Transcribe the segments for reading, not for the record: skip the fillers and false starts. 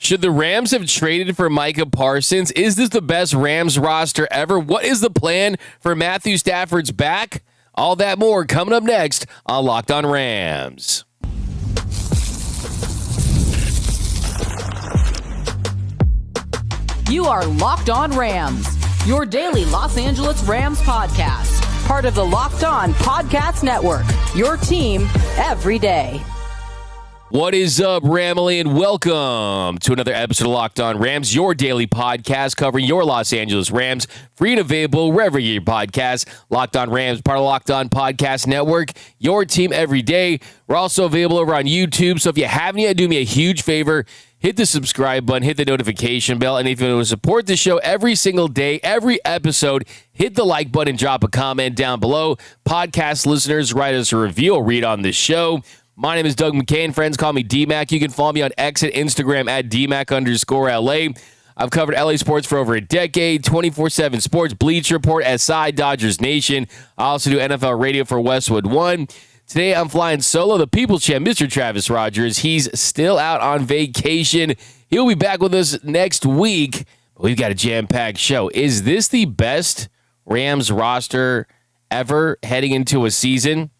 Should the Rams have traded for Micah Parsons? Is this the best Rams roster ever? What is the plan for Matthew Stafford's back? All that more coming up next on Locked On Rams. You are Locked On Rams, your daily Los Angeles Rams podcast. Part of the Locked On Podcast Network, your team every day. What is up, Ramily, and welcome to another episode of Locked On Rams, your daily podcast covering your Los Angeles Rams, free and available wherever you get your podcasts. Locked On Rams, part of the Locked On Podcast Network, your team every day. We're also available over on YouTube, so if you haven't yet, do me a huge favor. Hit the subscribe button, hit the notification bell, and if you want to support the show every single day, every episode, hit the like button, drop a comment down below. Podcast listeners, write us a review or read on this show. My name is Doug McCain. Friends call me DMAC. You can follow me on X and Instagram at DMAC_LA. I've covered LA sports for over a decade, 24/7 sports, Bleacher Report, SI, Dodgers Nation. I also do NFL radio for Westwood One. Today, I'm flying solo. The People's Champ, Mr. Travis Rogers. He's still out on vacation. He'll be back with us next week. But we've got a jam-packed show. Is this the best Rams roster ever heading into a season?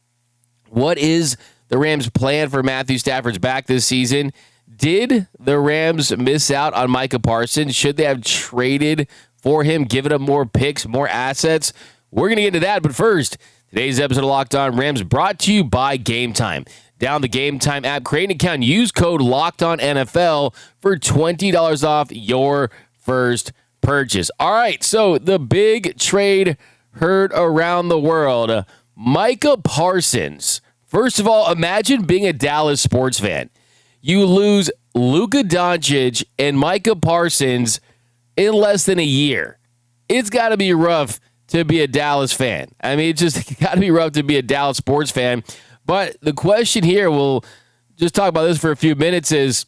What is the Rams' plan for Matthew Stafford's back this season? Did the Rams miss out on Micah Parsons? Should they have traded for him, given up more picks, more assets? We're going to get into that, but first, today's episode of Locked On Rams brought to you by Game Time. Download the Game Time app, create an account, use code LOCKEDONNFL for $20 off your first purchase. All right, so the big trade heard around the world. Micah Parsons. First of all, imagine being a Dallas sports fan. You lose Luka Doncic and Micah Parsons in less than a year. It's got to be rough to be a Dallas fan. I mean, it's just got to be rough to be a Dallas sports fan. But the question here, we'll just talk about this for a few minutes, is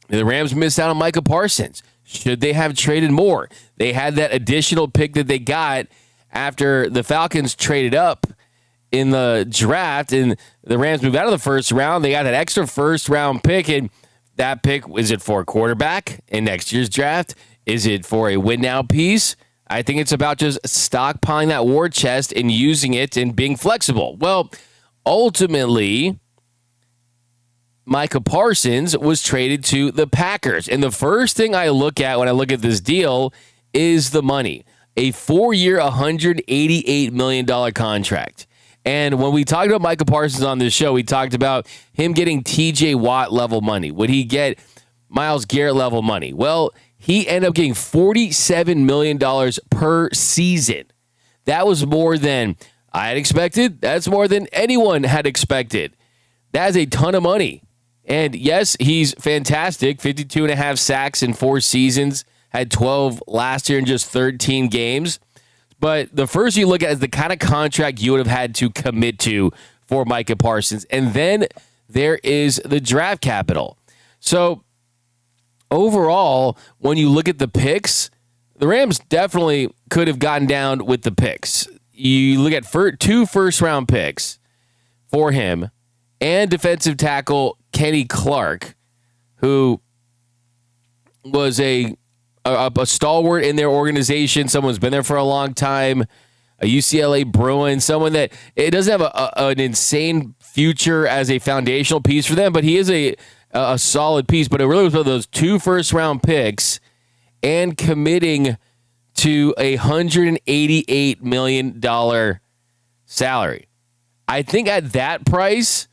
the Rams missed out on Micah Parsons. Should they have traded more? They had that additional pick that they got after the Falcons traded up in the draft, and the Rams moved out of the first round. They got that extra first-round pick, and that pick, is it for a quarterback in next year's draft? Is it for a win-now piece? I think it's about just stockpiling that war chest and using it and being flexible. Well, ultimately, Micah Parsons was traded to the Packers. And the first thing I look at when I look at this deal is the money. A 4-year, $188 million contract. And when we talked about Micah Parsons on this show, we talked about him getting TJ Watt level money. Would he get Myles Garrett level money? Well, he ended up getting $47 million per season. That was more than I had expected. That's more than anyone had expected. That is a ton of money. And yes, he's fantastic. 52.5 sacks in 4 seasons. Had 12 last year in just 13 games. But the first you look at is the kind of contract you would have had to commit to for Micah Parsons. And then there is the draft capital. So overall, when you look at the picks, the Rams definitely could have gotten down with the picks. You look at 2 first-round picks for him and defensive tackle Kenny Clark, who was a stalwart in their organization, someone who's been there for a long time, a UCLA Bruin, someone that it doesn't have an insane future as a foundational piece for them, but he is a solid piece. But it really was one of those 2 first-round picks and committing to a $188 million salary. I think at that price,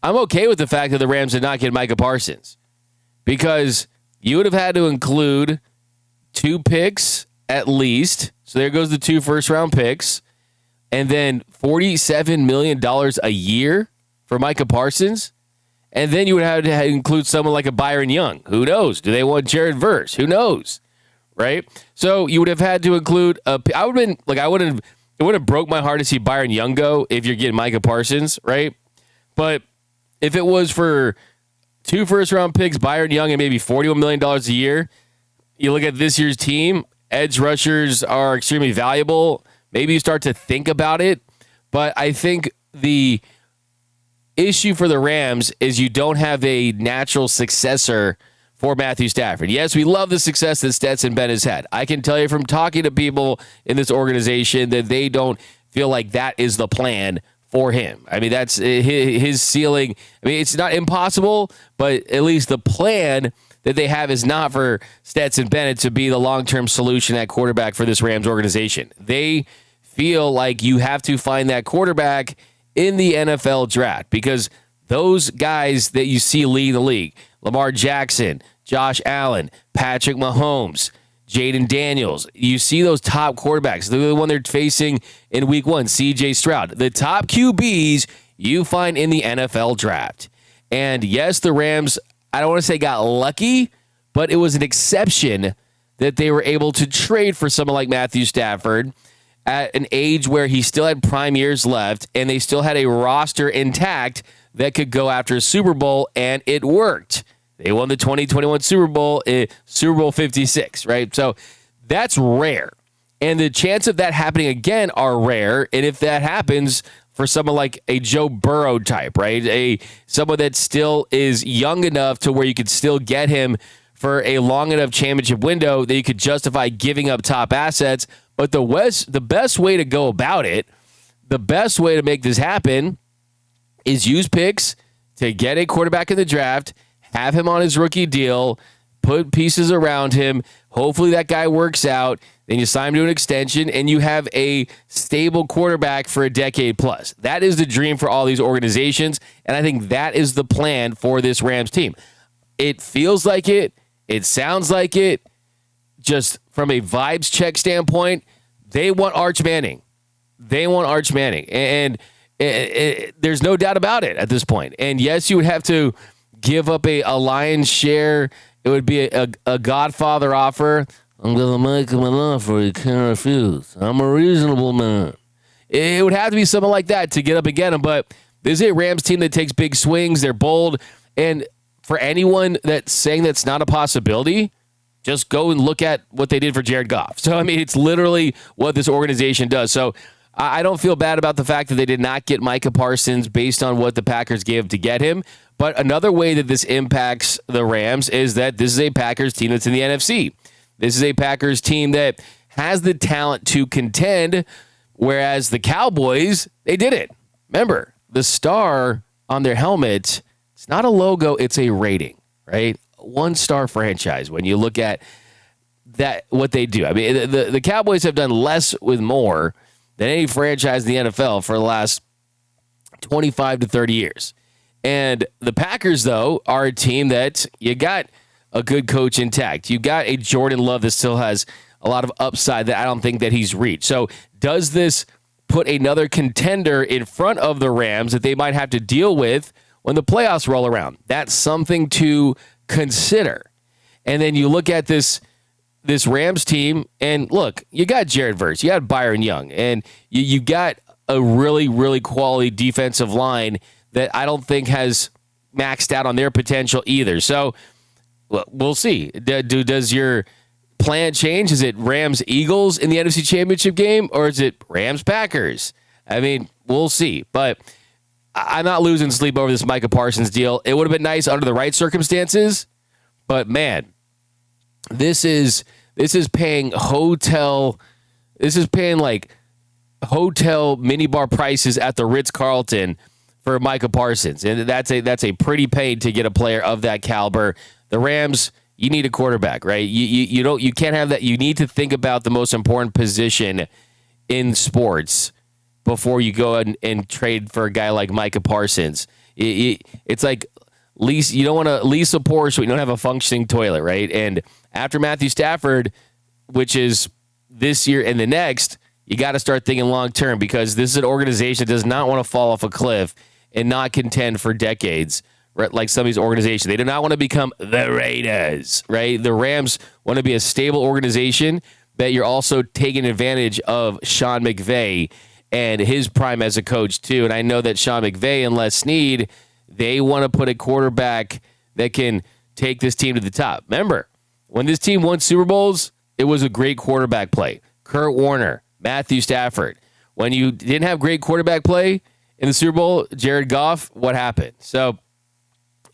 I'm okay with the fact that the Rams did not get Micah Parsons, because you would have had to include 2 picks at least. So there goes the 2 first-round picks. And then $47 million a year for Micah Parsons. And then you would have to include someone like a Byron Young. Who knows? Do they want Jared Verse? Who knows? Right? So you would have had to include it wouldn't have broke my heart to see Byron Young go if you're getting Micah Parsons, right? But if it was for 2 first-round picks, Byron Young, and maybe $41 million a year, you look at this year's team, edge rushers are extremely valuable. Maybe you start to think about it. But I think the issue for the Rams is you don't have a natural successor for Matthew Stafford. Yes, we love the success that Stetson Bennett has had. I can tell you from talking to people in this organization that they don't feel like that is the plan for him. I mean, that's his ceiling. I mean, it's not impossible, but at least the plan that they have is not for Stetson Bennett to be the long-term solution at quarterback for this Rams organization. They feel like you have to find that quarterback in the NFL draft because those guys that you see leading the league, Lamar Jackson, Josh Allen, Patrick Mahomes, Jaden Daniels. You see those top quarterbacks. They're the one they're facing in week 1, CJ Stroud. The top QBs you find in the NFL draft. And yes, the Rams, I don't want to say got lucky, but it was an exception that they were able to trade for someone like Matthew Stafford at an age where he still had prime years left and they still had a roster intact that could go after a Super Bowl, and it worked. They won the 2021 Super Bowl, Super Bowl 56, right? So that's rare. And the chance of that happening again are rare. And if that happens for someone like a Joe Burrow type, right? Someone that still is young enough to where you could still get him for a long enough championship window that you could justify giving up top assets. But the best way to go about it, the best way to make this happen is use picks to get a quarterback in the draft, have him on his rookie deal, put pieces around him. Hopefully that guy works out. Then you sign him to an extension, and you have a stable quarterback for a decade plus. That is the dream for all these organizations, and I think that is the plan for this Rams team. It feels like it. It sounds like it. Just from a vibes check standpoint, they want Arch Manning. They want Arch Manning, and there's no doubt about it at this point. And yes, you would have to give up a lion's share. It would be a Godfather offer. I'm going to make him an offer he can't refuse. I'm a reasonable man. It would have to be something like that to get up and get him. But this is a Rams team that takes big swings. They're bold. And for anyone that's saying that's not a possibility, just go and look at what they did for Jared Goff. So, I mean, it's literally what this organization does. So, I don't feel bad about the fact that they did not get Micah Parsons based on what the Packers gave to get him. But another way that this impacts the Rams is that this is a Packers team that's in the NFC. This is a Packers team that has the talent to contend, whereas the Cowboys, they didn't. Remember, the star on their helmet, it's not a logo, it's a rating, right? 1-star franchise when you look at that, what they do. I mean, the Cowboys have done less with more than any franchise in the NFL for the last 25 to 30 years. And the Packers, though, are a team that you got a good coach intact. You got a Jordan Love that still has a lot of upside that I don't think that he's reached. So does this put another contender in front of the Rams that they might have to deal with when the playoffs roll around? That's something to consider. And then you look at this Rams team, and look, you got Jared Verse, you got Byron Young, and you got a really, really quality defensive line that I don't think has maxed out on their potential either. So we'll see. Does your plan change? Is it Rams-Eagles in the NFC Championship game, or is it Rams-Packers? I mean, we'll see. But I'm not losing sleep over this Micah Parsons deal. It would have been nice under the right circumstances, but man, this is paying hotel. This is paying like hotel minibar prices at the Ritz-Carlton for Micah Parsons, and that's a pretty paid to get a player of that caliber. The Rams, you need a quarterback, right? You can't have that. You need to think about the most important position in sports before you go and trade for a guy like Micah Parsons. It's like you don't want to lease a Porsche so you don't have a functioning toilet, right? And after Matthew Stafford, which is this year and the next, you got to start thinking long-term, because this is an organization that does not want to fall off a cliff and not contend for decades, right? Like some of these organizations. They do not want to become the Raiders, right? The Rams want to be a stable organization that you're also taking advantage of Sean McVay and his prime as a coach too. And I know that Sean McVay and Les Snead, they want to put a quarterback that can take this team to the top. Remember, when this team won Super Bowls, it was a great quarterback play. Kurt Warner, Matthew Stafford. When you didn't have great quarterback play in the Super Bowl, Jared Goff, what happened? So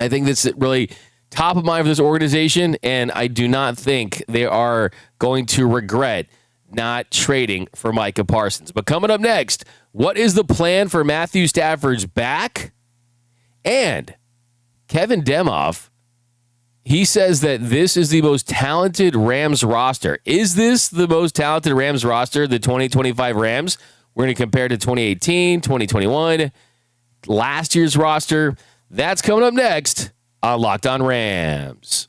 I think this really top of mind for this organization, and I do not think they are going to regret not trading for Micah Parsons. But coming up next, what is the plan for Matthew Stafford's back? And Kevin Demoff, he says that this is the most talented Rams roster. Is this the most talented Rams roster, the 2025 Rams? We're going to compare to 2018, 2021, last year's roster. That's coming up next on Locked On Rams.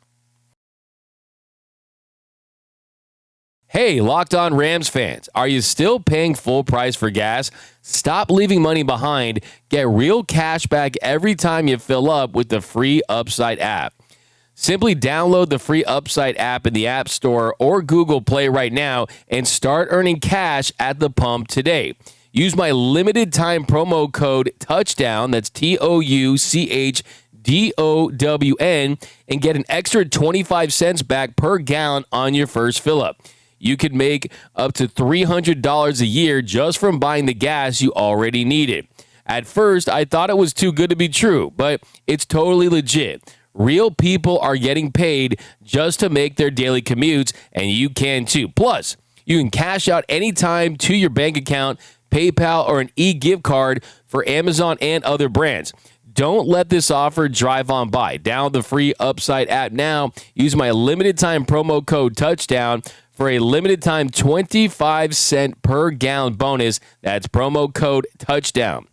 Hey, Locked On Rams fans, are you still paying full price for gas? Stop leaving money behind. Get real cash back every time you fill up with the free Upside app. Simply download the free Upside app in the App Store or Google Play right now and start earning cash at the pump today. Use my limited time promo code TOUCHDOWN, that's TOUCHDOWN, and get an extra 25 cents back per gallon on your first fill up. You could make up to $300 a year just from buying the gas you already needed. At first, I thought it was too good to be true, but it's totally legit. Real people are getting paid just to make their daily commutes, and you can too. Plus, you can cash out anytime to your bank account, PayPal, or an e-gift card for Amazon and other brands. Don't let this offer drive on by. Download the free Upside app now. Use my limited time promo code TOUCHDOWN for a limited time 25 cent per gallon bonus. That's promo code TOUCHDOWN.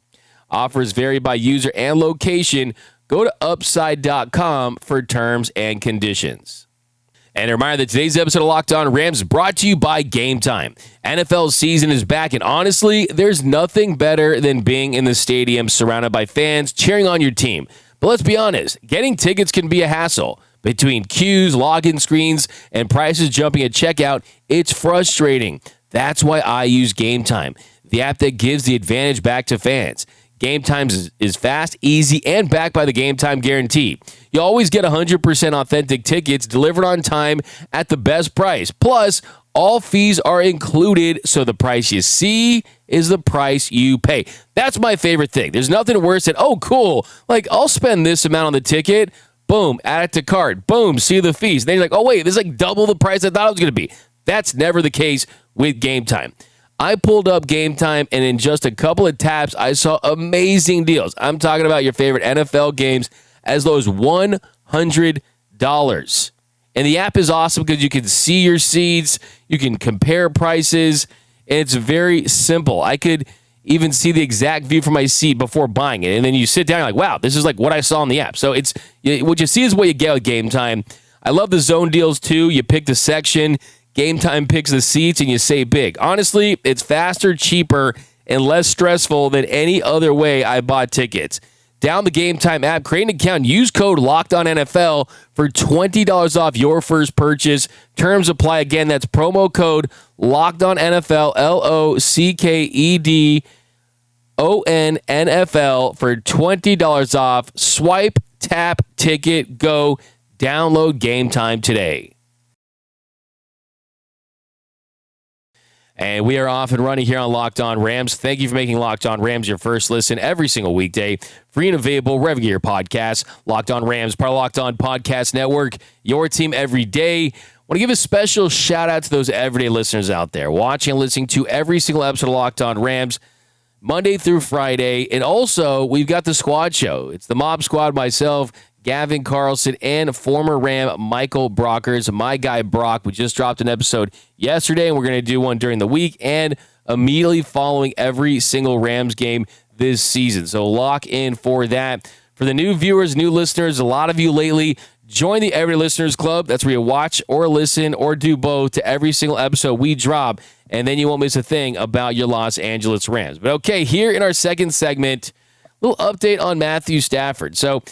Offers vary by user and location. Go to upside.com for terms and conditions. And a reminder that today's episode of Locked On Rams is brought to you by Game Time. NFL season is back, and honestly, there's nothing better than being in the stadium surrounded by fans cheering on your team. But let's be honest, getting tickets can be a hassle. Between queues, login screens, and prices jumping at checkout, it's frustrating. That's why I use Game Time, the app that gives the advantage back to fans. Game Time is fast, easy, and backed by the Game Time guarantee. You always get 100% authentic tickets delivered on time at the best price. Plus, all fees are included, so the price you see is the price you pay. That's my favorite thing. There's nothing worse than, oh, cool, like I'll spend this amount on the ticket. Boom, add it to cart. Boom, see the fees. And then you're like, oh, wait, this is like double the price I thought it was going to be. That's never the case with Game Time. I pulled up Game Time, and in just a couple of taps, I saw amazing deals. I'm talking about your favorite NFL games as low as $100. And the app is awesome because you can see your seats, you can compare prices, and it's very simple. I could even see the exact view from my seat before buying it. And then you sit down, you're like, wow, this is like what I saw in the app. So it's what you see is what you get with Game Time. I love the zone deals too. You pick the section, Game Time picks the seats, and you save big. Honestly, it's faster, cheaper, and less stressful than any other way I bought tickets. Download the Game Time app, create an account, use code LOCKEDONNFL for $20 off your first purchase. Terms apply. Again, that's promo code LOCKEDONNFL, LOCKEDONNFL for $20 off. Swipe, tap, ticket, go. Download Game Time today. And we are off and running here on Locked On Rams. Thank you for making Locked On Rams your first listen every single weekday. Free and available wherever you get your podcasts. Locked On Rams, part of Locked On Podcast Network, your team every day. I want to give a special shout out to those everyday listeners out there watching and listening to every single episode of Locked On Rams, Monday through Friday. And also, we've got the squad show. It's the Mob Squad, myself, Gavin Carlson, and former Ram Michael Brockers, my guy Brock. We just dropped an episode yesterday, and we're going to do one during the week and immediately following every single Rams game this season. So lock in for that. For the new viewers, new listeners, a lot of you lately, join the Everyday Listeners Club. That's where you watch or listen or do both to every single episode we drop, and then you won't miss a thing about your Los Angeles Rams. But okay, here in our second segment, a little update on Matthew Stafford. So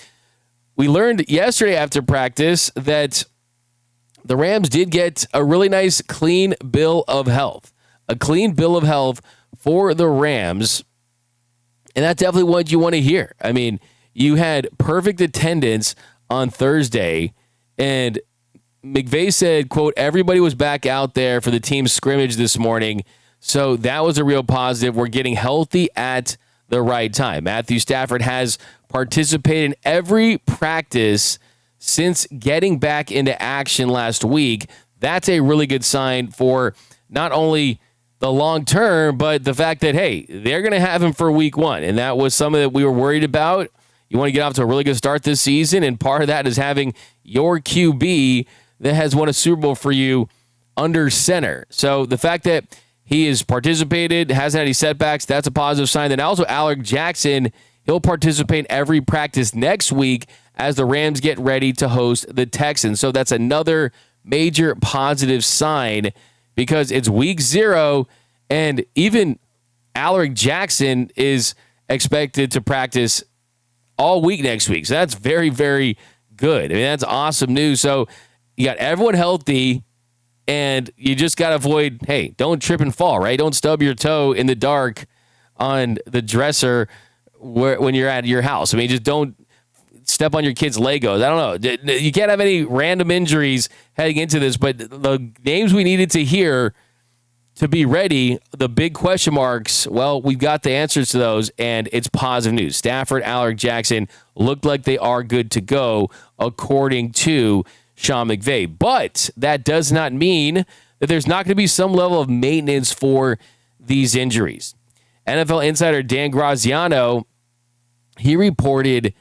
we learned yesterday after practice that the Rams did get a really nice clean bill of health. A clean bill of health for the Rams. And that's definitely what you want to hear. I mean, you had perfect attendance on Thursday, and McVay said, quote, everybody was back out there for the team scrimmage this morning. So that was a real positive. We're getting healthy at the right time. Matthew Stafford has participated in every practice since getting back into action last week. That's a really good sign for not only the long term, but the fact that, hey, they're going to have him for week one. And that was something that we were worried about. You want to get off to a really good start this season, and part of that is having your QB that has won a Super Bowl for you under center. So the fact that he has participated, hasn't had any setbacks, that's a positive sign. Then also Alec Jackson, he'll participate in every practice next week as the Rams get ready to host the Texans. So that's another major positive sign because it's week 0, and even Alec Jackson is expected to practice all week next week. So that's very, very good. I mean, that's awesome news. So you got everyone healthy, and you just got to avoid, hey, don't trip and fall, right? Don't stub your toe in the dark on the dresser when you're at your house. I mean, just don't step on your kids' Legos. I don't know. You can't have any random injuries heading into this, but the names we needed to hear to be ready, the big question marks, well, we've got the answers to those, and it's positive news. Stafford, Alec Jackson looked like they are good to go, according to Sean McVay. But that does not mean that there's not going to be some level of maintenance for these injuries. NFL insider Dan Graziano, he reported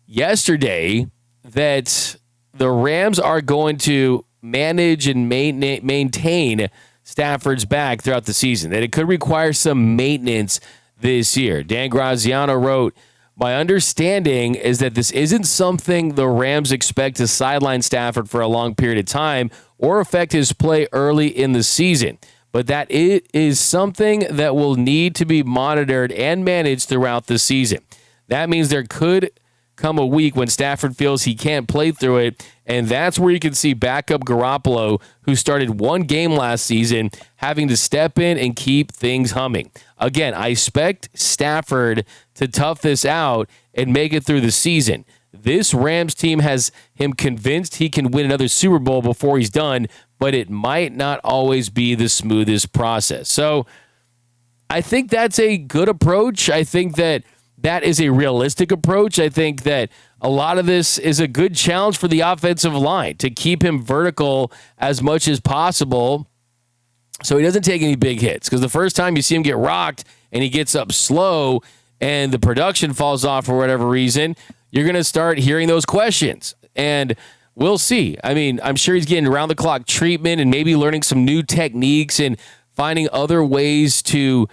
yesterday that the Rams are going to manage and maintain Stafford's back throughout the season, that it could require some maintenance this year. Dan Graziano wrote, "My understanding is that this isn't something the Rams expect to sideline Stafford for a long period of time or affect his play early in the season, but that it is something that will need to be monitored and managed throughout the season. That means there could come a week when Stafford feels he can't play through it, and that's where you can see backup Garoppolo, who started one game last season, having to step in and keep things humming. Again, I expect Stafford to tough this out and make it through the season. This Rams team has him convinced he can win another Super Bowl before he's done, but it might not always be the smoothest process." So I think that's a good approach. I think that is a realistic approach. I think that a lot of this is a good challenge for the offensive line to keep him vertical as much as possible so he doesn't take any big hits. Because the first time you see him get rocked and he gets up slow and the production falls off for whatever reason, you're going to start hearing those questions. And we'll see. I mean, I'm sure he's getting around-the-clock treatment and maybe learning some new techniques and finding other ways to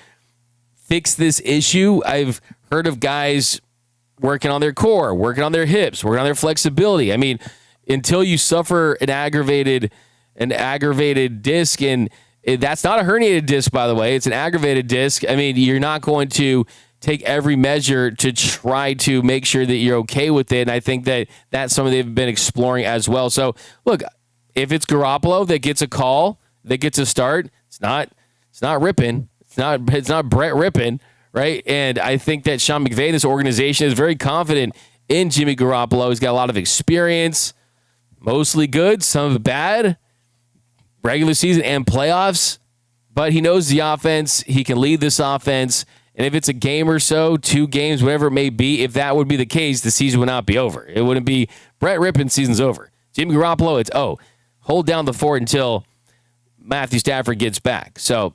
fix this issue. I've heard of guys working on their core, working on their hips, working on their flexibility. I mean, until you suffer an aggravated disc, and that's not a herniated disc, by the way. It's an aggravated disc. I mean, you're not going to take every measure to try to make sure that you're okay with it. And I think that that's something they've been exploring as well. So, look, if it's Garoppolo that gets a call, that gets a start, it's not Rippin. It's not Brett Rippin. Right. And I think that Sean McVay, this organization, is very confident in Jimmy Garoppolo. He's got a lot of experience, mostly good, some of it bad, regular season and playoffs. But he knows the offense. He can lead this offense. And if it's a game or so, 2 games, whatever it may be, if that would be the case, the season would not be over. It wouldn't be Brett Rippin, season's over. Jimmy Garoppolo, it's, hold down the fort until Matthew Stafford gets back. So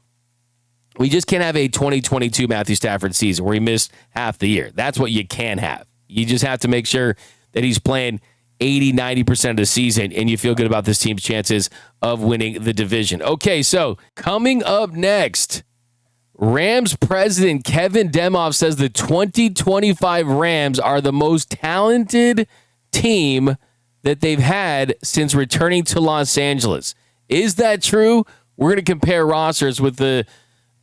we just can't have a 2022 Matthew Stafford season where he missed half the year. That's what you can have. You just have to make sure that he's playing 80, 90% of the season, and you feel good about this team's chances of winning the division. Okay, so coming up next, Rams president Kevin Demoff says the 2025 Rams are the most talented team that they've had since returning to Los Angeles. Is that true? We're going to compare rosters with the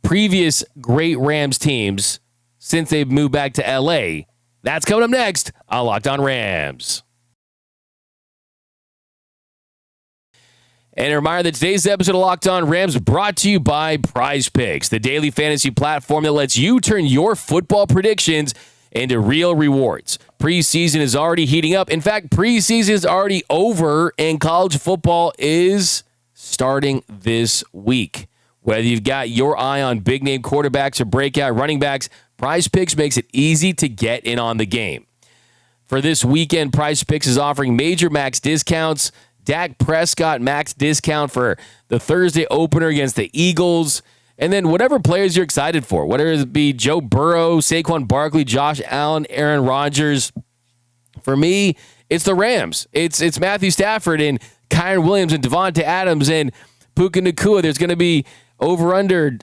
previous great Rams teams since they've moved back to LA. That's coming up next on Locked On Rams. And a reminder that today's episode of Locked On Rams brought to you by Prize Picks, the daily fantasy platform that lets you turn your football predictions into real rewards. Preseason is already heating up. In fact, preseason is already over, and college football is starting this week. Whether you've got your eye on big-name quarterbacks or breakout running backs, Prize Picks makes it easy to get in on the game. For this weekend, Prize Picks is offering major max discounts. Dak Prescott max discount for the Thursday opener against the Eagles. And then whatever players you're excited for, whether it be Joe Burrow, Saquon Barkley, Josh Allen, Aaron Rodgers. For me, it's the Rams. It's Matthew Stafford and Kyren Williams and Devontae Adams and Puka Nacua. There's going to be over-under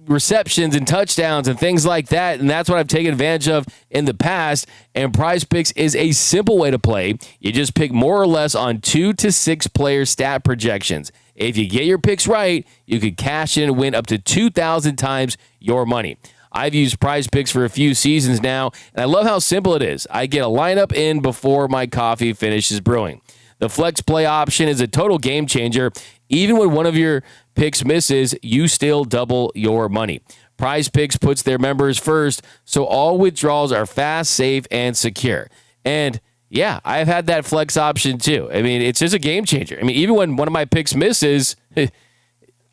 receptions and touchdowns and things like that, and that's what I've taken advantage of in the past. And Prize Picks is a simple way to play. You just pick more or less on 2 to 6 player stat projections. If you get your picks right, you could cash in and win up to 2,000 times your money. I've used Prize Picks for a few seasons now, and I love how simple it is. I get a lineup in before my coffee finishes brewing. The flex play option is a total game changer. Even when one of your picks misses, you still double your money. Prize Picks puts their members first, so all withdrawals are fast, safe, and secure. And yeah, I've had that flex option too. I mean, it's just a game changer. I mean, even when one of my picks misses,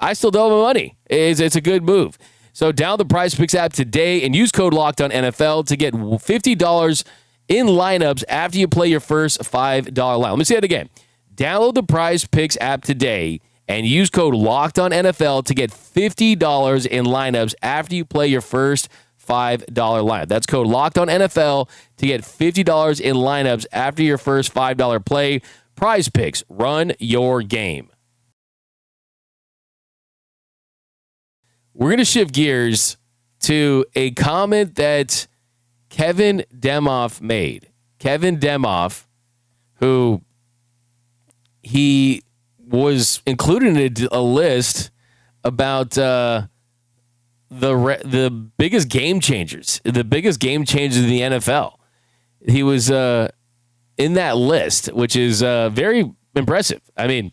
I still double my money. It's a good move. So download the Prize Picks app today and use code LOCKEDONNFL to get $50 in lineups after you play your first $5 line. Let me say it again. Download the Prize Picks app today and use code LOCKEDONNFL to get $50 in lineups after you play your first $5 lineup. That's code LOCKEDONNFL to get $50 in lineups after your first $5 play. Prize Picks, run your game. We're going to shift gears to a comment that Kevin Demoff made. Kevin Demoff, who he was included in a list about the biggest game changers in the NFL. He was in that list, which is very impressive. I mean,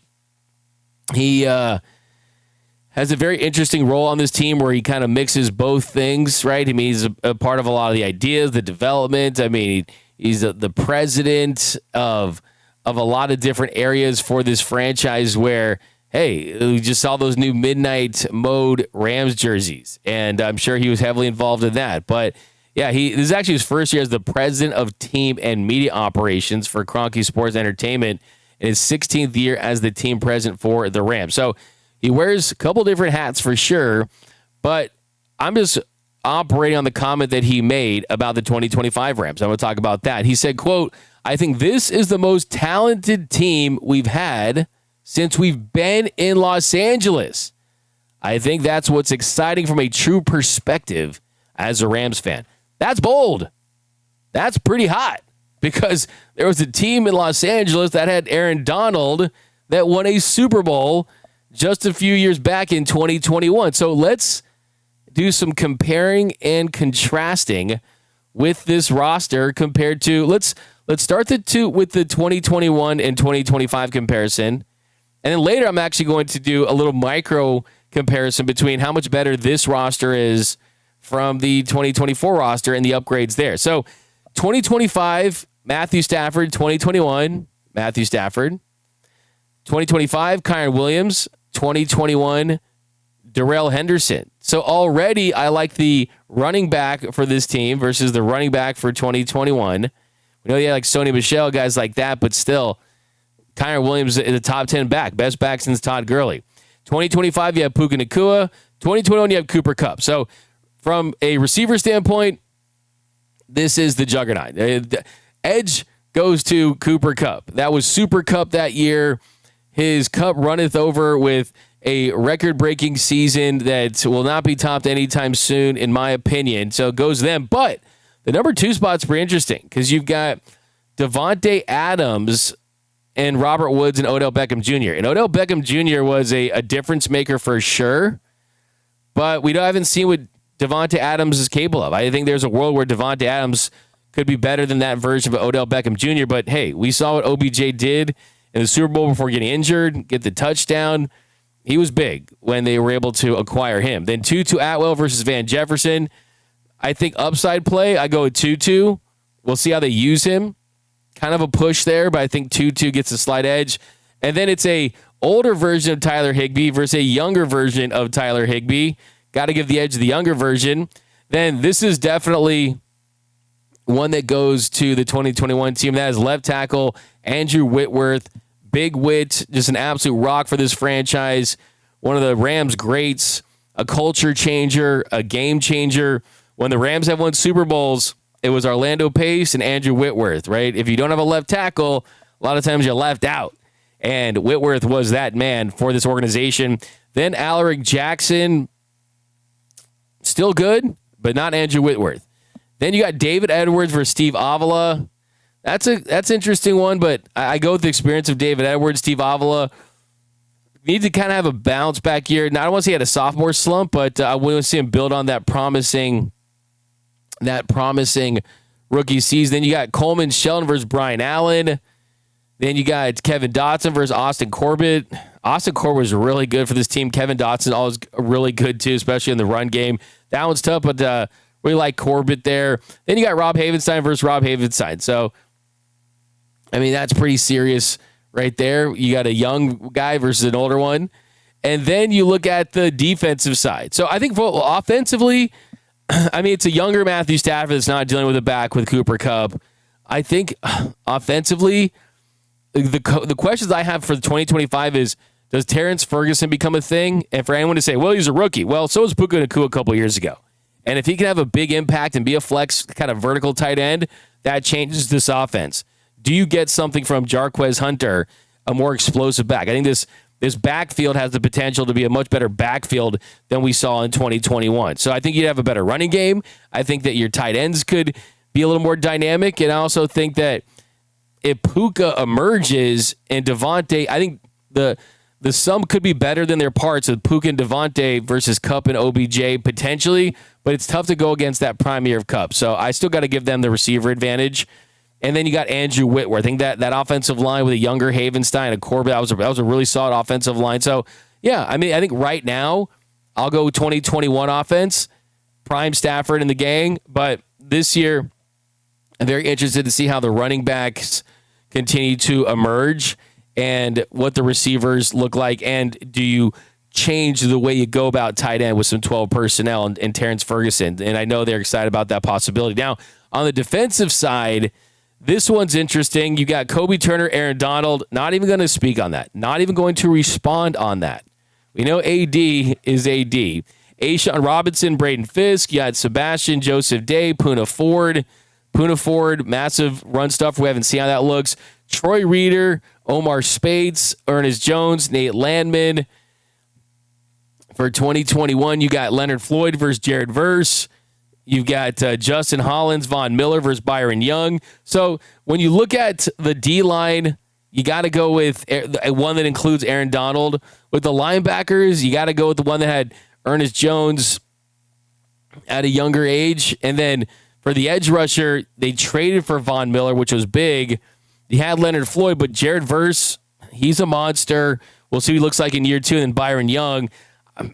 he has a very interesting role on this team where he kind of mixes both things, right? I mean, he's a part of a lot of the ideas, the development. I mean, he's the president of a lot of different areas for this franchise where, hey, we just saw those new midnight mode Rams jerseys, and I'm sure he was heavily involved in that. But yeah, this is actually his first year as the president of team and media operations for Kroenke Sports Entertainment, and his 16th year as the team president for the Rams. So he wears a couple different hats for sure, but I'm just operating on the comment that he made about the 2025 Rams. I'm going to talk about that. He said, quote, "I think this is the most talented team we've had since we've been in Los Angeles. I think that's what's exciting from a true perspective as a Rams fan." That's bold. That's pretty hot because there was a team in Los Angeles that had Aaron Donald that won a Super Bowl just a few years back in 2021. So let's do some comparing and contrasting with this roster compared to, let's start with the 2021 and 2025 comparison. And then later I'm actually going to do a little micro comparison between how much better this roster is from the 2024 roster and the upgrades there. So 2025, Matthew Stafford. 2021, Matthew Stafford. 2025, Kyren Williams. 2021, Darrell Henderson. So already I like the running back for this team versus the running back for 2021. We know you had like Sony Michel, guys like that, but still, Kyren Williams is a top 10 back, best back since Todd Gurley. 2025, you have Puka Nacua. 2021, you have Cooper Kupp. So from a receiver standpoint, this is the juggernaut. Edge goes to Cooper Kupp. That was Super Kupp that year. His cup runneth over with a record-breaking season that will not be topped anytime soon, in my opinion. So it goes to them. But the number 2 spot's pretty interesting because you've got Devontae Adams and Robert Woods and Odell Beckham Jr. And Odell Beckham Jr. was a difference maker for sure, but we haven't seen what Devontae Adams is capable of. I think there's a world where Devontae Adams could be better than that version of Odell Beckham Jr., but hey, we saw what OBJ did in the Super Bowl before getting injured, get the touchdown. He was big when they were able to acquire him. Then Tutu Atwell versus Van Jefferson. I think upside play, I go with Tutu. We'll see how they use him. Kind of a push there, but I think Tutu gets a slight edge. And then it's a older version of Tyler Higbee versus a younger version of Tyler Higbee. Got to give the edge to the younger version. Then this is definitely one that goes to the 2021 team. That is left tackle Andrew Whitworth. Big wit, just an absolute rock for this franchise. One of the Rams greats, a culture changer, a game changer. When the Rams have won Super Bowls, it was Orlando Pace and Andrew Whitworth, right? If you don't have a left tackle, a lot of times you're left out. And Whitworth was that man for this organization. Then Alaric Jackson, still good, but not Andrew Whitworth. Then you got David Edwards versus Steve Avila. That's an interesting one, but I go with the experience of David Edwards. Steve Avila needs to kind of have a bounce back year. Now, I don't want to say he had a sophomore slump, but I want to see him build on that promising rookie season. Then you got Coleman Sheldon versus Brian Allen. Then you got Kevin Dotson versus Austin Corbett. Austin Corbett was really good for this team. Kevin Dotson always really good too, especially in the run game. That one's tough, but we like Corbett there. Then you got Rob Havenstein versus Rob Havenstein. So, I mean, that's pretty serious right there. You got a young guy versus an older one. And then you look at the defensive side. So I think for offensively, I mean, it's a younger Matthew Stafford that's not dealing with a back with Cooper Kupp. I think offensively, the questions I have for the 2025 is, does Terrence Ferguson become a thing? And for anyone to say, well, he's a rookie. Well, so was Puka Nacua a couple years ago. And if he can have a big impact and be a flex kind of vertical tight end, that changes this offense. Do you get something from Jarquez Hunter, a more explosive back? I think this backfield has the potential to be a much better backfield than we saw in 2021. So I think you'd have a better running game. I think that your tight ends could be a little more dynamic. And I also think that if Puka emerges and Devontae, I think the sum could be better than their parts with Puka and Devontae versus Kupp and OBJ potentially, but it's tough to go against that prime year of Kupp. So I still got to give them the receiver advantage. And then you got Andrew Whitworth. I think that offensive line with a younger Havenstein and Corbett, that was a really solid offensive line. So, yeah, I mean, I think right now I'll go 2021 offense, prime Stafford and the gang. But this year, I'm very interested to see how the running backs continue to emerge and what the receivers look like. And do you change the way you go about tight end with some 12 personnel and Terrence Ferguson? And I know they're excited about that possibility. Now, on the defensive side, this one's interesting. You got Kobe Turner, Aaron Donald. Not even going to speak on that. Not even going to respond on that. We know AD is AD. A'Shawn Robinson, Braden Fisk. You got Sebastian Joseph Day, Poona Ford. Poona Ford, massive run stuff. We haven't seen how that looks. Troy Reader, Omar Spates, Ernest Jones, Nate Landman. For 2021, you got Leonard Floyd versus Jared Verse. You've got Justin Hollins, Von Miller versus Byron Young. So when you look at the D-line, you got to go with one that includes Aaron Donald. With the linebackers, you got to go with the one that had Ernest Jones at a younger age. And then for the edge rusher, they traded for Von Miller, which was big. You had Leonard Floyd, but Jared Verse, he's a monster. We'll see what he looks like in year two. And then Byron Young.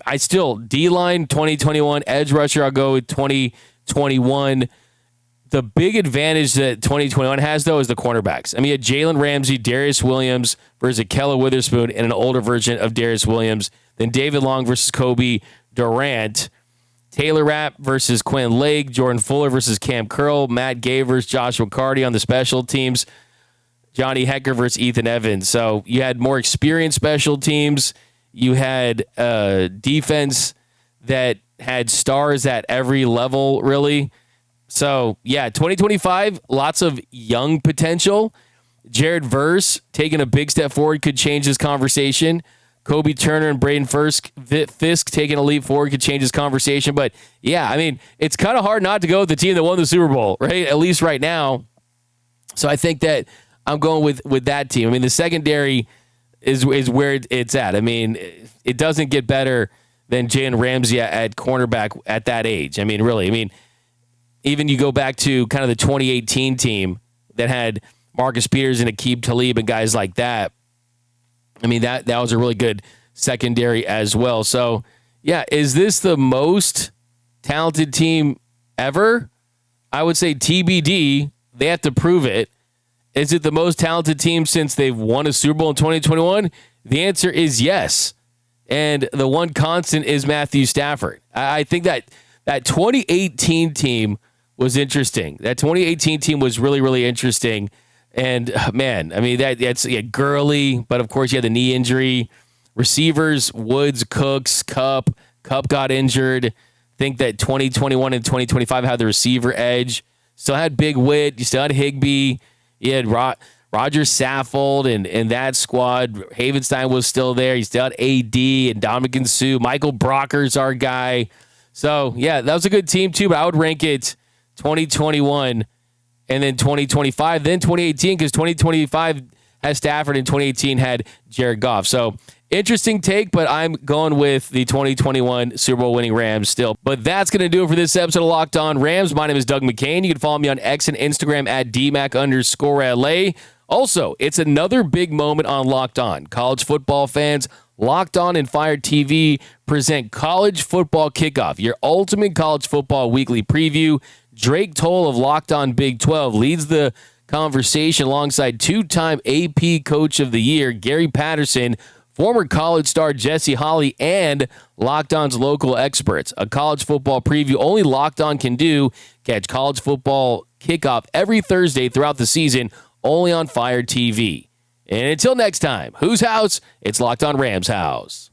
I still, D-line 2021, edge rusher, I'll go with 2021. The big advantage that 2021 has, though, is the cornerbacks. I mean, you had Jalen Ramsey, Darius Williams versus Akella Witherspoon, and an older version of Darius Williams. Then David Long versus Kobe Durant. Taylor Rapp versus Quinn Lake. Jordan Fuller versus Cam Curl. Matt Gay versus Joshua Carty on the special teams. Johnny Hecker versus Ethan Evans. So you had more experienced special teams. You had a defense that had stars at every level, really. So, yeah, 2025, lots of young potential. Jared Verse taking a big step forward could change this conversation. Kobe Turner and Braden Fisk taking a leap forward could change this conversation. But, yeah, I mean, it's kind of hard not to go with the team that won the Super Bowl, right? At least right now. So I think that I'm going with that team. I mean, the secondary is where it's at. I mean, it doesn't get better than Jalen Ramsey at cornerback at that age. I mean, really. I mean, even you go back to kind of the 2018 team that had Marcus Peters and Aqib Talib and guys like that. I mean, that was a really good secondary as well. So, yeah, is this the most talented team ever? I would say TBD. They have to prove it. Is it the most talented team since they've won a Super Bowl in 2021? The answer is yes. And the one constant is Matthew Stafford. I think that 2018 team was interesting. That 2018 team was really, really interesting. And man, I mean, that's Gurley, but of course you had the knee injury. Receivers, Woods, Cooks, Cup got injured. Think that 2021 and 2025 had the receiver edge. Still had Big Witt. You still had Higbee. You had Roger Saffold and that squad. Havenstein was still there. You still had AD and Dominican Sue. Michael Brocker's our guy. So, yeah, that was a good team too, but I would rank it 2021 and then 2025, then 2018, because 2025 has Stafford and 2018 had Jared Goff. So, interesting take, but I'm going with the 2021 Super Bowl winning Rams still. But that's going to do it for this episode of Locked On Rams. My name is Doug McCain. You can follow me on X and Instagram at DMAC_LA. Also, it's another big moment on Locked On. College football fans, Locked On and Fire TV present College Football Kickoff, your ultimate college football weekly preview. Drake Toll of Locked On Big 12 leads the conversation alongside two-time AP Coach of the Year, Gary Patterson, former college star Jesse Holley, and Locked On's local experts. A college football preview only Locked On can do. Catch College Football Kickoff every Thursday throughout the season, only on Fire TV. And until next time, whose house? It's Locked On Rams house.